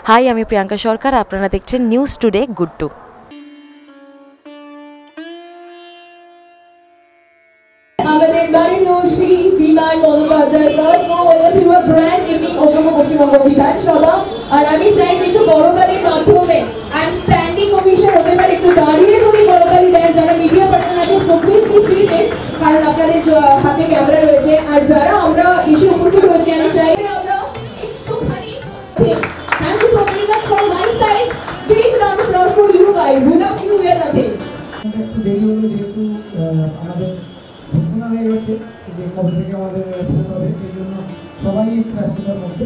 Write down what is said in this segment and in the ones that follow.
High, আমি প্রিয়াঙ্কা সরকার, আপনারা দেখছেন নিউজ টুডে গুড টু। আমাদের মাননীয় শ্রী বিমান বন্দ্যোপাধ্যায় স্যার ব্র্যান্ড ইভিনিং অন্যতম পশ্চিমবঙ্গ বিধানসভা। আর আমি চাই যে একটু বড়তালির মাধ্যমে অ্যান্ড স্ট্যান্ডিং ওভেশন হতে পারে, একটু দাঁড়িয়ে যদি বড়তালি দেন যারা মিডিয়া পার্সন আছে, প্লিজ বি সিটেড, কারণ আপনাদের হাতে ক্যামেরা রয়েছে। আর যারা আমরা এসে উপস্থিত হয়েছি, আমি চাই আমরা একটুখানি thank you for giving us from my side big round of applause for you guys, without you we are nothing. একটু দেরি হলো যেহেতু আমাদের ঘোষণা হয়ে গেছে যে কবে থেকে আমাদের শুরু হবে, সেই জন্য সবাই ব্যস্ততার মধ্যে,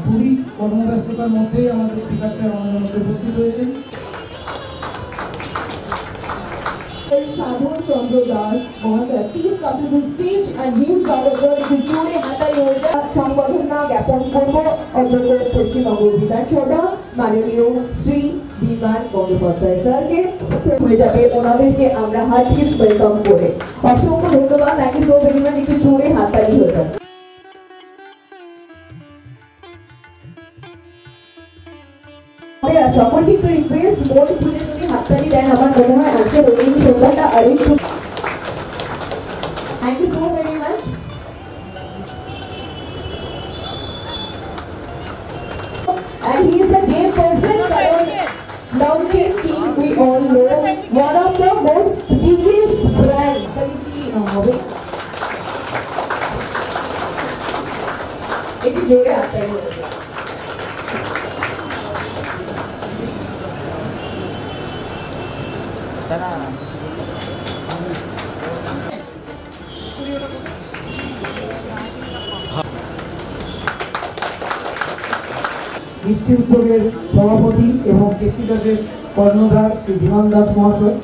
খুবই কর্মব্যস্ততার মধ্যেই আমাদের স্পিকার সাহেব আমাদের মধ্যে উপস্থিত হয়েছেন। সাধন চন্দ্র দাস মহাশয়, please come to this stage and huge round of applause to জোরে হাতালি হয়ে সংবর্ধনা জ্ঞাপন করব অন্তর্গত পশ্চিমবঙ্গ বিধানসভা মাননীয় শ্রী বিমান বন্দ্যোপাধ্যায় স্যারকে। হয়ে যাবে ওনাদেরকে আমরা হার্টলি ওয়েলকাম করে অসংখ্য ধন্যবাদ। Thank you so very much. একটু জোরে হাততালি হয়ে যাবে। সকলকে একটু রিকোয়েস্ট, মন খুলে যদি হাততালি দেন আমার মনে হয় আজকের এই সন্ধ্যাটা আরেকটু। Thank you so very much. And he is the chairperson for Lounge Team. We all know one of the most biggest brands. एक जोड़े आता है। মিষ্টি উদ্যোগের সভাপতি এবং কেসি দাসের কর্ণধার শ্রী বিমান দাস মহাশয়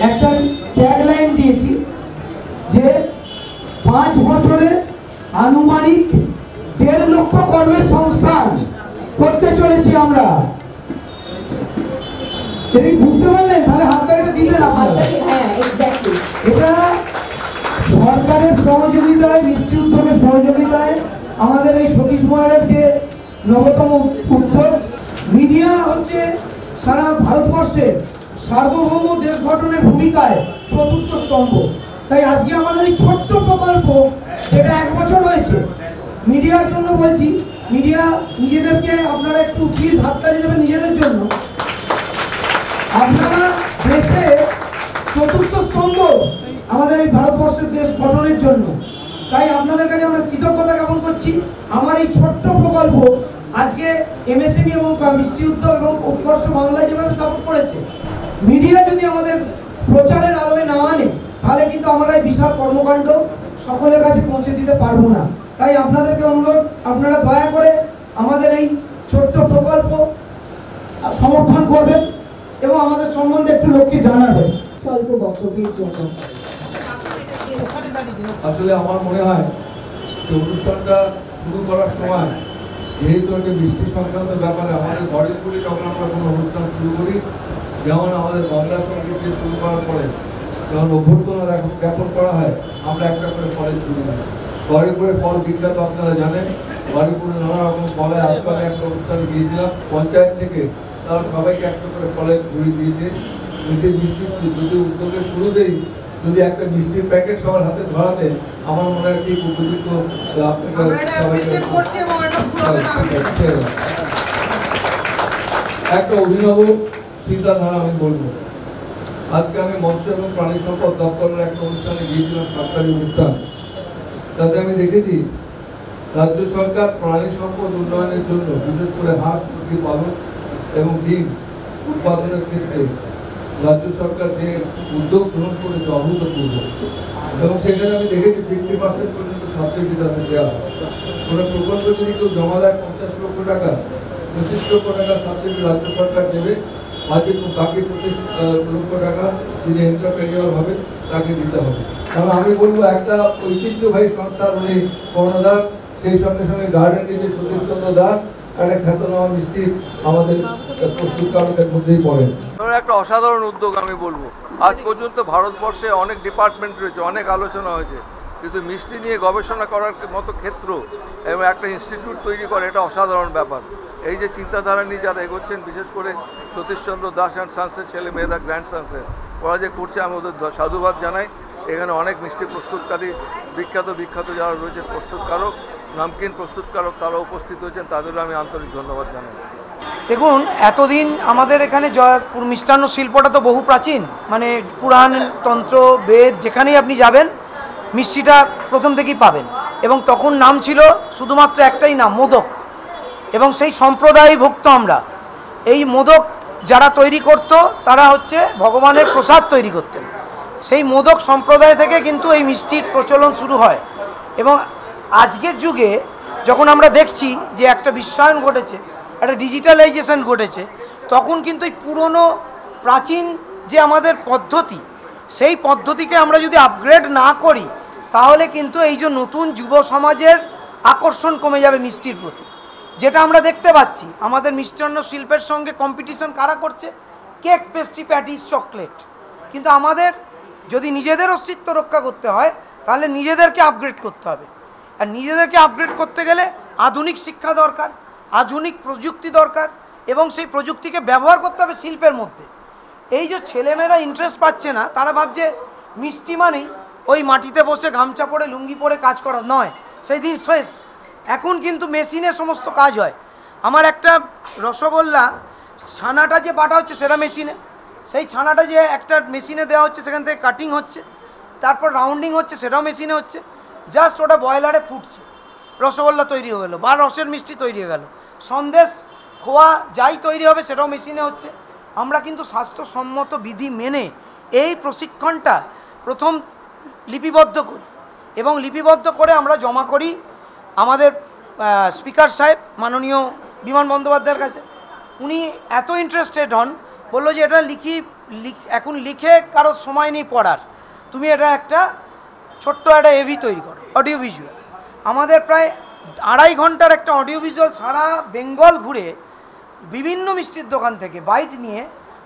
একটা ট্যাগলাইন দিয়েছি যে 5 বছরে আনুমানিক 1.5 লক্ষ কর্মের সংস্থান করতে চলেছি আমরা। এই বুঝতে পারলেন? তাহলে হাততালিটা দিলেন আপনারা। এটা সরকারের সহযোগিতায়, মিষ্টি উদ্যোগের সহযোগিতায় আমাদের এই সতীশ মহারাজের যে নবতম উদ্যোগ। মিডিয়া হচ্ছে সারা ভারতবর্ষের সার্বভৌম দেশ গঠনের ভূমিকায় চতুর্থ স্তম্ভ। তাই আজকে আমাদের এই ছোট্ট প্রকল্প যেটা 1 বছর হয়েছে, মিডিয়ার জন্য বলছি, মিডিয়া নিজেদেরকে আপনারা একটু প্লিজ হাততালি দেবেন নিজেদের জন্য। আপনারা দেশে চতুর্থ স্তম্ভ আমাদের এই ভারতবর্ষের দেশ গঠনের জন্য। তাই আপনাদের কাছে আমরা কৃতজ্ঞতা জ্ঞাপন করছি। আমার এই ছোট্ট প্রকল্প আজকে এমএসএমই এবং মিষ্টি উদ্যোগ এবং উৎকর্ষ বাংলায় যেভাবে সাপোর্ট করেছে, মিডিয়া যদি আমাদের প্রচারের আলোয় না আনে তাহলে কিন্তু আমরা এই বিশাল কর্মকাণ্ড সকলের কাছে পৌঁছে দিতে পারবো না। তাই আপনাদেরকে অনুরোধ, আপনারা দয়া করে আমাদের এই ছোট্ট প্রকল্প সমর্থন করবেন এবং আমাদের সম্বন্ধে একটু লোককে জানাবেন। স্বল্প বক্তব্যের জন্য আসলে আমার মনে হয় যে অনুষ্ঠানটা শুরু করার সময় যেহেতু একটা বৃষ্টি সংক্রান্ত ব্যাপারে আমাদের ঘরের করে যখন আমরা কোনো অনুষ্ঠান শুরু করি, যেমন আমাদের বাংলা সঙ্গীত দিয়ে শুরু করার পরে যখন অভ্যর্থনা জ্ঞাপন করা হয়, আমরা একটা করে ফলের ছুরি দিই। গরিপুরের ফল বিখ্যাত, আপনারা জানেন। গরিপুরে নানা রকম ফলে আজকে আমি একটা অনুষ্ঠানে গিয়েছিলাম, পঞ্চায়েত থেকে তারা সবাইকে একটা করে ফলের ঝুড়ি দিয়েছে। মিষ্টির দুটি উদ্যোগের শুরুতেই যদি একটা মিষ্টির প্যাকেট সবার হাতে ধরা দেন, আমার মনে হয় ঠিক উপযুক্ত। একটা অভিনব চিন্তাধারা আমি বলবো। আজকে আমি মৎস্য এবং প্রাণী সম্পদ দপ্তরের একটা অনুষ্ঠানে গিয়েছিলাম, সরকারি অনুষ্ঠান। তাতে আমি দেখেছি রাজ্য সরকার প্রাণী সম্পদ উন্নয়নের জন্য বিশেষ করে হাঁস, মুরগি পালন এবং ডিম উৎপাদনের ক্ষেত্রে রাজ্য সরকার যে উদ্যোগ গ্রহণ করেছে অভূতপূর্ব। এবং সেখানে আমি দেখেছি 50% পর্যন্ত সাবসিডি তাদের দেওয়া হয়। কোনো প্রকল্পে যদি কেউ জমা দেয় 50 লক্ষ টাকা, 25 লক্ষ টাকা সাবসিডি রাজ্য সরকার দেবে। বাকি 25 লক্ষ টাকা যিনি এন্টারপ্রেনিউর হবে তাকে দিতে হবে। কারণ আমি বলবো একটা ঐতিহ্যবাহী সংস্থার উনি কর্ণধার, সেই সঙ্গে সঙ্গে গার্ডেন ডিজি সতীশ চন্দ্র দাস একটা খ্যাতনামা মিষ্টি আমাদের প্রস্তুতকারকদের মধ্যেই পড়েন। একটা অসাধারণ উদ্যোগ আমি বলবো। আজ পর্যন্ত ভারতবর্ষে অনেক ডিপার্টমেন্ট রয়েছে, অনেক আলোচনা হয়েছে, কিন্তু মিষ্টি নিয়ে গবেষণা করার মতো ক্ষেত্র এবং একটা ইনস্টিটিউট তৈরি করে, এটা অসাধারণ ব্যাপার। এই যে চিন্তাধারা নিয়ে যারা এগোচ্ছেন, বিশেষ করে সতীশচন্দ্র দাস অ্যান্ড সানসের ছেলে মেয়েরা, গ্র্যান্ড সানসের, ওরা যে করছে আমি ওদের সাধুবাদ জানাই। এখানে অনেক মিষ্টি প্রস্তুতকারী বিখ্যাত যারা রয়েছে প্রস্তুতকারক, নামকিন প্রস্তুতকারক, তারা উপস্থিত হয়েছেন, তাদেরও আমি আন্তরিক ধন্যবাদ জানাই। দেখুন, এতদিন আমাদের এখানে জয়পুর মিষ্টান্ন শিল্পটা তো বহু প্রাচীন, মানে পুরাণ, তন্ত্র, বেদ, যেখানেই আপনি যাবেন মিষ্টিটা প্রথম থেকেই পাবেন। এবং তখন নাম ছিল শুধুমাত্র একটাই নাম, মোদক। এবং সেই সম্প্রদায় ভুক্ত আমরা। এই মোদক যারা তৈরি করত তারা হচ্ছে ভগবানের প্রসাদ তৈরি করতেন। সেই মোদক সম্প্রদায় থেকে কিন্তু এই মিষ্টির প্রচলন শুরু হয়। এবং আজকের যুগে যখন আমরা দেখছি যে একটা বিশ্বায়ন ঘটেছে, একটা ডিজিটালাইজেশন ঘটেছে, তখন কিন্তু এই পুরনো প্রাচীন যে আমাদের পদ্ধতি, সেই পদ্ধতিকে আমরা যদি আপগ্রেড না করি, তাহলে কিন্তু এই যে নতুন যুব সমাজের আকর্ষণ কমে যাবে মিষ্টির প্রতি। যেটা আমরা দেখতে পাচ্ছি, আমাদের মিষ্টান্ন শিল্পের সঙ্গে কম্পিটিশন কারা করছে? Cake, pastry, patties, chocolate. কিন্তু আমাদের যদি নিজেদের অস্তিত্ব রক্ষা করতে হয়, তাহলে নিজেদেরকে আপগ্রেড করতে হবে। আর নিজেদেরকে আপগ্রেড করতে গেলে আধুনিক শিক্ষা দরকার, আধুনিক প্রযুক্তি দরকার, এবং সেই প্রযুক্তিকে ব্যবহার করতে হবে শিল্পের মধ্যে। এই যে ছেলেমেয়েরা ইন্টারেস্ট পাচ্ছে না, তারা ভাবছে মিষ্টি মানেই ওই মাটিতে বসে গামছা পরে লুঙ্গি পরে কাজ করা নয়, সেই দিন শেষ। এখন কিন্তু মেশিনে সমস্ত কাজ হয়। আমার একটা রসগোল্লা ছানাটা যে বাটা হচ্ছে সেটা মেশিনে, সেই ছানাটা যে একটা মেশিনে দেওয়া হচ্ছে, সেখান থেকে কাটিং হচ্ছে, তারপর রাউন্ডিং হচ্ছে, সেটাও মেশিনে হচ্ছে। জাস্ট ওটা বয়লারে ফুটছে, রসগোল্লা তৈরি হয়ে গেলো, বা রসের মিষ্টি তৈরি হয়ে গেল। সন্দেশ, খোয়া যাই তৈরি হবে সেটাও মেশিনে হচ্ছে। আমরা কিন্তু স্বাস্থ্যসম্মত বিধি মেনে এই প্রশিক্ষণটা প্রথম লিপিবদ্ধ করি, এবং লিপিবদ্ধ করে আমরা জমা করি আমাদের স্পিকার সাহেব মাননীয় বিমান বন্দ্যোপাধ্যায়ের কাছে। উনি এত ইন্টারেস্টেড হন, বললো যে এটা এখন লিখে কারোর সময় নেই পড়ার, তুমি এটা একটা ছোট্ট একটা এভি তৈরি করো, অডিও ভিজুয়াল। আমাদের প্রায় 2.5 ঘন্টার একটা অডিও ভিজুয়াল সারা বেঙ্গল ঘুরে বিভিন্ন মিষ্টির দোকান থেকে বাইট নিয়ে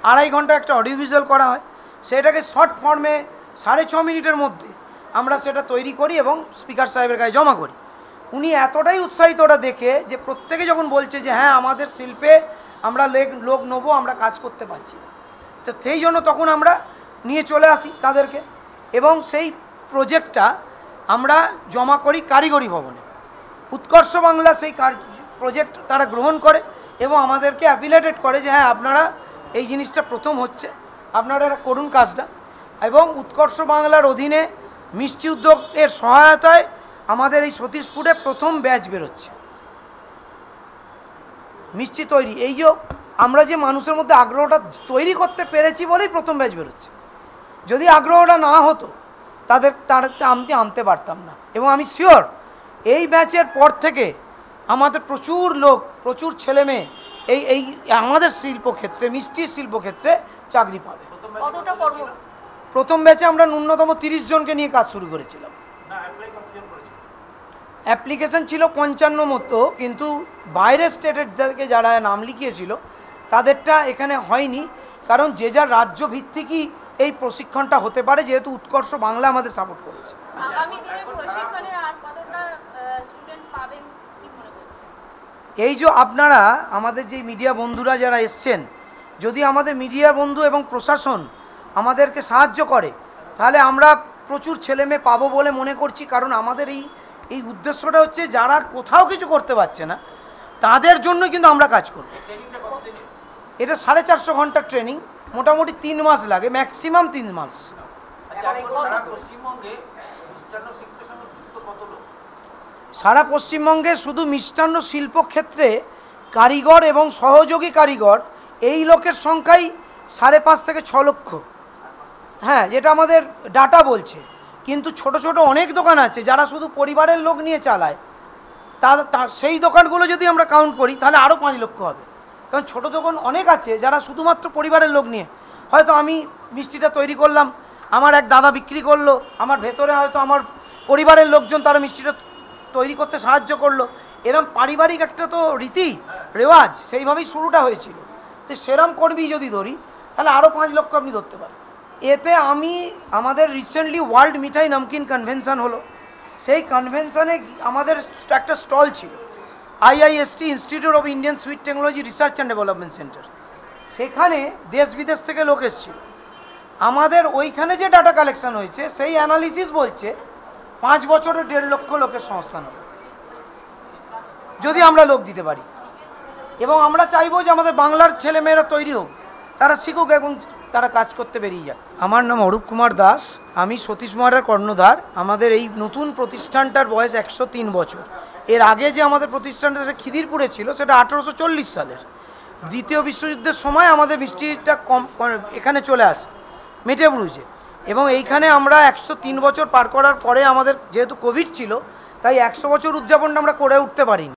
2.5 ঘন্টা একটা অডিও ভিজুয়াল করা হয়। সেটাকে শর্ট ফর্মে 6.5 মিনিটের মধ্যে আমরা সেটা তৈরি করি এবং স্পিকার সাহেবের কাছে জমা করি। উনি এতটাই উৎসাহিত ওটা দেখে যে প্রত্যেকে যখন বলছে যে হ্যাঁ আমাদের শিল্পে আমরা লোক নেবো, আমরা কাজ করতে পারছি, তো সেই জন্য তখন আমরা নিয়ে চলে আসি তাদেরকে, এবং সেই প্রজেক্টটা আমরা জমা করি কারিগরি ভবনে। উৎকর্ষ বাংলা সেই প্রজেক্ট তারা গ্রহণ করে এবং আমাদেরকে অ্যাফিলিয়েটেড করে যে হ্যাঁ আপনারা এই জিনিসটা প্রথম হচ্ছে, আপনারা এটা করুন কাজটা। এবং উৎকর্ষ বাংলার অধীনে মিষ্টি উদ্যোগের সহায়তায় আমাদের এই সতীশপুরে প্রথম ব্যাচ বেরোচ্ছে মিষ্টি তৈরি। এই যে আমরা যে মানুষের মধ্যে আগ্রহটা তৈরি করতে পেরেছি বলেই প্রথম ব্যাচ বেরোচ্ছে। যদি আগ্রহটা না হতো তারা আমি আনতে পারতাম না। এবং আমি শিওর এই ব্যাচের পর থেকে আমাদের প্রচুর লোক, প্রচুর ছেলে মেয়ে এই আমাদের শিল্পক্ষেত্রে, মিষ্টির শিল্পক্ষেত্রে চাকরি পাবে। প্রথম ব্যাচে আমরা ন্যূনতম 30 জনকে নিয়ে কাজ শুরু করেছিলাম। অ্যাপ্লিকেশন ছিল 55 মতো, কিন্তু বাইরের স্টেটের থেকে যারা নাম লিখিয়েছিল তাদেরটা এখানে হয়নি, কারণ যে যার রাজ্য ভিত্তিকই এই প্রশিক্ষণটা হতে পারে, যেহেতু উৎকর্ষ বাংলা আমাদের সাপোর্ট করেছে। এই যে আপনারা আমাদের যে মিডিয়া বন্ধুরা যারা এসছেন, যদি আমাদের মিডিয়া বন্ধু এবং প্রশাসন আমাদেরকে সাহায্য করে, তাহলে আমরা প্রচুর ছেলে মেয়ে পাবো বলে মনে করছি। কারণ আমাদের এই উদ্দেশ্যটা হচ্ছে যারা কোথাও কিছু করতে পারছে না তাদের জন্য কিন্তু আমরা কাজ করব। এটা 450 ঘন্টার ট্রেনিং, মোটামুটি 3 মাস লাগে, ম্যাক্সিমাম 3 মাস। সারা পশ্চিমবঙ্গে শুধু মিষ্টান্ন শিল্প ক্ষেত্রে কারিগর এবং সহযোগী কারিগর এই লোকের সংখ্যাই 5.5 থেকে 6 লক্ষ। হ্যাঁ, যেটা আমাদের ডাটা বলছে। কিন্তু ছোট ছোট অনেক দোকান আছে যারা শুধু পরিবারের লোক নিয়ে চালায়, সেই দোকানগুলো যদি আমরা কাউন্ট করি তাহলে আরও 5 লক্ষ হবে। কারণ ছোট দোকান অনেক আছে যারা শুধুমাত্র পরিবারের লোক নিয়ে, হয়তো আমি মিষ্টিটা তৈরি করলাম, আমার এক দাদা বিক্রি করলো, আমার ভেতরে হয়তো আমার পরিবারের লোকজন তারা মিষ্টিটা তৈরি করতে সাহায্য করলো। এরম পারিবারিক একটা তো রীতি রেওয়াজ, সেইভাবেই শুরুটা হয়েছিল। তো সেরম কর্মী যদি ধরি তাহলে আরও 5 লক্ষ আপনি ধরতে পারেন। এতে আমাদের রিসেন্টলি ওয়ার্ল্ড মিঠাই নামকিন কনভেনশন হলো, সেই কনভেনশনে আমাদের একটা স্টল ছিল, IIST, institute of Indian sweet technology research and development centre. সেখানে দেশ বিদেশ থেকে লোক এসেছিল। আমাদের ওইখানে যে ডাটা কালেকশন হয়েছে সেই অ্যানালিসিস বলছে 5 বছরে 1.5 লক্ষ লোকের সংস্থান হবে যদি আমরা লোক দিতে পারি। এবং আমরা চাইবো যে আমাদের বাংলার ছেলেমেয়েরা তৈরি হোক, তারা শিখুক এবং তারা কাজ করতে বেরিয়ে যাক। আমার নাম অরূপ কুমার দাস, আমি সতীশ মহারার কর্ণধার। আমাদের এই নতুন প্রতিষ্ঠানটার বয়স 103 বছর। এর আগে যে আমাদের প্রতিষ্ঠানটা সেটা খিদিরপুরে ছিল, সেটা 1840 সালের। দ্বিতীয় বিশ্বযুদ্ধের সময় আমাদের মিষ্টিটা এখানে চলে আসে মেটেব্রুজে, এবং এইখানে আমরা 103 বছর পার করার পরে আমাদের যেহেতু কোভিড ছিল তাই 100 বছর উদযাপনটা আমরা করে উঠতে পারিনি।